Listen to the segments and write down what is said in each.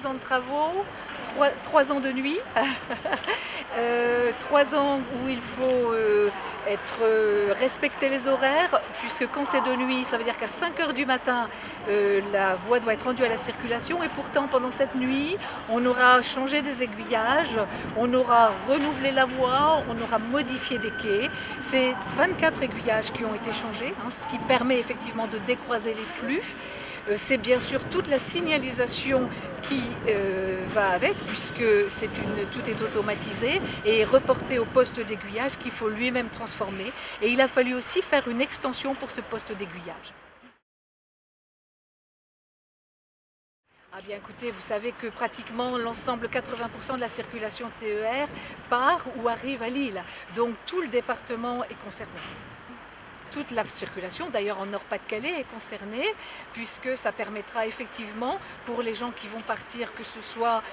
3 ans de travaux, 3 ans de nuit, 3 ans où il faut respecter les horaires, puisque quand c'est de nuit, ça veut dire qu'à 5 heures du matin, la voie doit être rendue à la circulation, et pourtant pendant cette nuit, on aura changé des aiguillages, on aura renouvelé la voie, on aura modifié des quais. C'est 24 aiguillages qui ont été changés, ce qui permet effectivement de décroiser les flux. C'est bien sûr toute la signalisation qui va avec, puisque tout est automatisé et reporté au poste d'aiguillage qu'il faut lui-même transformer. Et il a fallu aussi faire une extension pour ce poste d'aiguillage. Ah bien écoutez, vous savez que pratiquement l'ensemble, 80% de la circulation TER part ou arrive à Lille. Donc tout le département est concerné. Toute la circulation, d'ailleurs en Nord-Pas-de-Calais, est concernée, puisque ça permettra effectivement pour les gens qui vont partir, que ce soit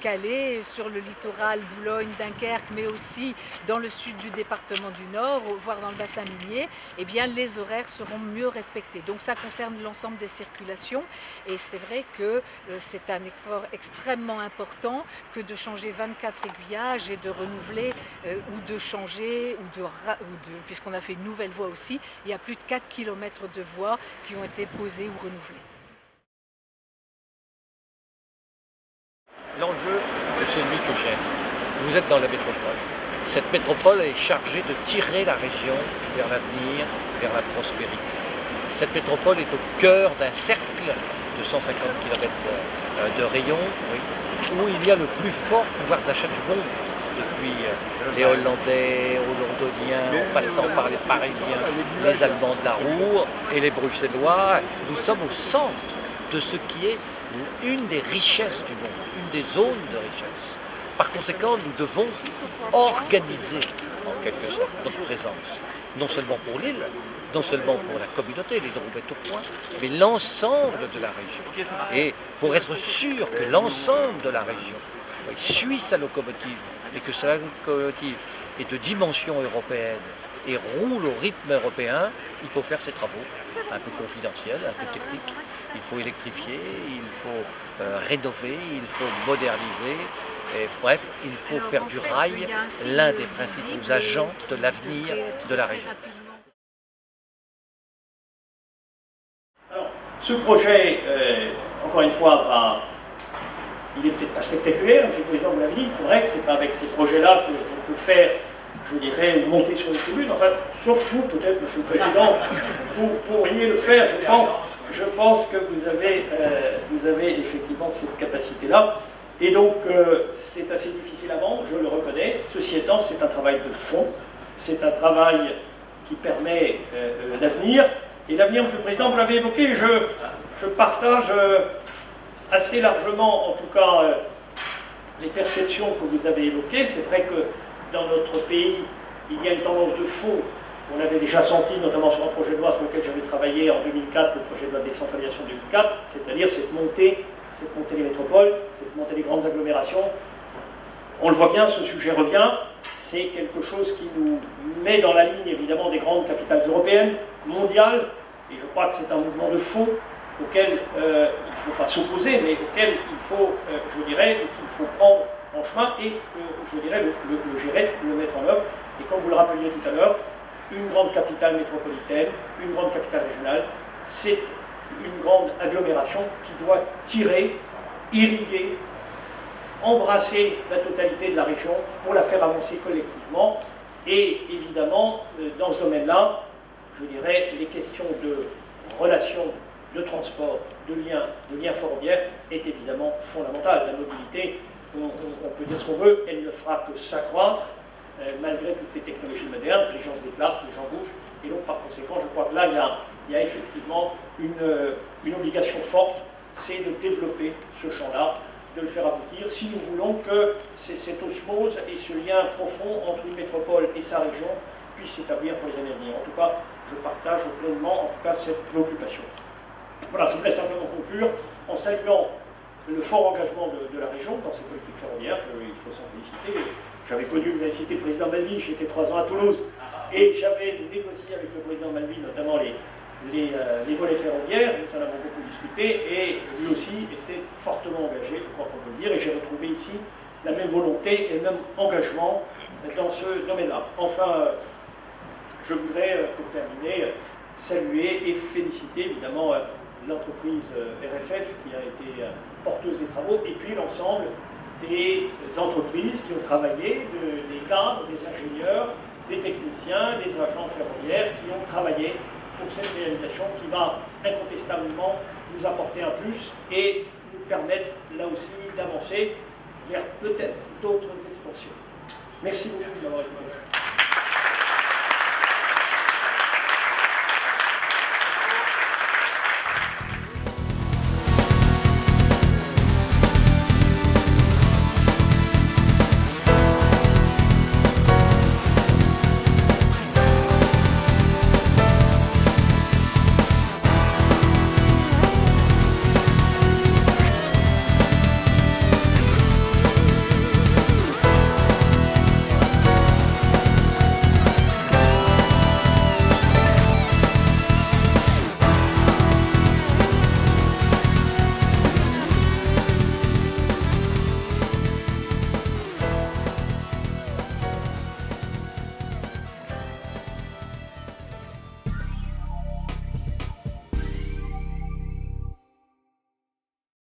Calais, sur le littoral, Boulogne, Dunkerque, mais aussi dans le sud du département du Nord, voire dans le bassin minier, eh bien les horaires seront mieux respectés. Donc ça concerne l'ensemble des circulations, et c'est vrai que c'est un effort extrêmement important que de changer 24 aiguillages et de renouveler ou de changer, puisqu'on a fait une nouvelle voie aussi. Il y a plus de 4 km de voies qui ont été posées ou renouvelées. L'enjeu, c'est celui que j'aime. Vous êtes dans la métropole. Cette métropole est chargée de tirer la région vers l'avenir, vers la prospérité. Cette métropole est au cœur d'un cercle de 150 km de rayon, où il y a le plus fort pouvoir d'achat du monde. Depuis les Hollandais, aux Londoniens, en passant par les Parisiens, les Allemands de la Ruhr et les Bruxellois, nous sommes au centre de ce qui est une des richesses du monde, une des zones de richesse. Par conséquent, nous devons organiser, en quelque sorte, notre présence, non seulement pour l'île, non seulement pour la communauté, les Roubaix-Tourcoing, mais l'ensemble de la région. Et pour être sûr que l'ensemble de la région suit sa locomotive, et que sa locomotive est de dimension européenne et roule au rythme européen, il faut faire ces travaux un peu confidentiels, un peu techniques. Il faut électrifier, il faut rénover, il faut moderniser. Et, bref, il faut faire du rail l'un des principaux agents de l'avenir de la région. Alors, ce projet, encore une fois, il n'est peut-être pas spectaculaire, M. le Président vous l'avez dit, il faudrait que ce n'est pas avec ces projets-là qu'on peut faire, je dirais, monter sur les tribunes. Enfin, sauf vous, peut-être, M. le Président, vous pourriez le faire, je pense que vous avez effectivement cette capacité-là. Et donc, c'est assez difficile à vendre, je le reconnais. Ceci étant, c'est un travail de fond, c'est un travail qui permet l'avenir. Et l'avenir, M. le Président, vous l'avez évoqué, je partage assez largement, en tout cas, les perceptions que vous avez évoquées. C'est vrai que dans notre pays, il y a une tendance de fond. On l'avait déjà senti, notamment sur un projet de loi sur lequel j'avais travaillé en 2004, le projet de loi de décentralisation 2004, c'est-à-dire cette montée des métropoles, cette montée des grandes agglomérations. On le voit bien, ce sujet revient. C'est quelque chose qui nous met dans la ligne, évidemment, des grandes capitales européennes, mondiales, et je crois que c'est un mouvement de fond auquel il ne faut pas s'opposer, mais auquel il faut, je dirais, qu'il faut prendre en chemin et, je dirais, le gérer, le mettre en œuvre. Et comme vous le rappeliez tout à l'heure, une grande capitale métropolitaine, une grande capitale régionale, c'est une grande agglomération qui doit tirer, irriguer, embrasser la totalité de la région pour la faire avancer collectivement. Et évidemment, dans ce domaine-là, je dirais, les questions de relations, de transport, de liens ferroviaires est évidemment fondamentale. La mobilité, on peut dire ce qu'on veut, elle ne fera que s'accroître malgré toutes les technologies modernes. Les gens se déplacent, les gens bougent, et donc par conséquent, je crois que là, il y a effectivement une obligation forte, c'est de développer ce champ-là, de le faire aboutir, si nous voulons que cette osmose et ce lien profond entre une métropole et sa région puisse s'établir pour les années à venir. En tout cas, je partage pleinement, en tout cas, cette préoccupation. Voilà, je voudrais simplement conclure en saluant le fort engagement de la région dans cette politique ferroviaire. Il faut s'en féliciter. J'avais connu, vous avez cité le président Malvy, j'étais 3 ans à Toulouse, et j'avais négocié avec le président Malvy, notamment les volets ferroviaires, nous en avons beaucoup discuté, et lui aussi était fortement engagé, je crois qu'on peut le dire, et j'ai retrouvé ici la même volonté et le même engagement dans ce domaine-là. Enfin, je voudrais, pour terminer, saluer et féliciter évidemment l'entreprise RFF qui a été porteuse des travaux, et puis l'ensemble des entreprises qui ont travaillé, des cadres, des ingénieurs, des techniciens, des agents ferroviaires qui ont travaillé pour cette réalisation qui va incontestablement nous apporter un plus et nous permettre là aussi d'avancer vers peut-être d'autres extensions. Merci beaucoup d'avoir été là.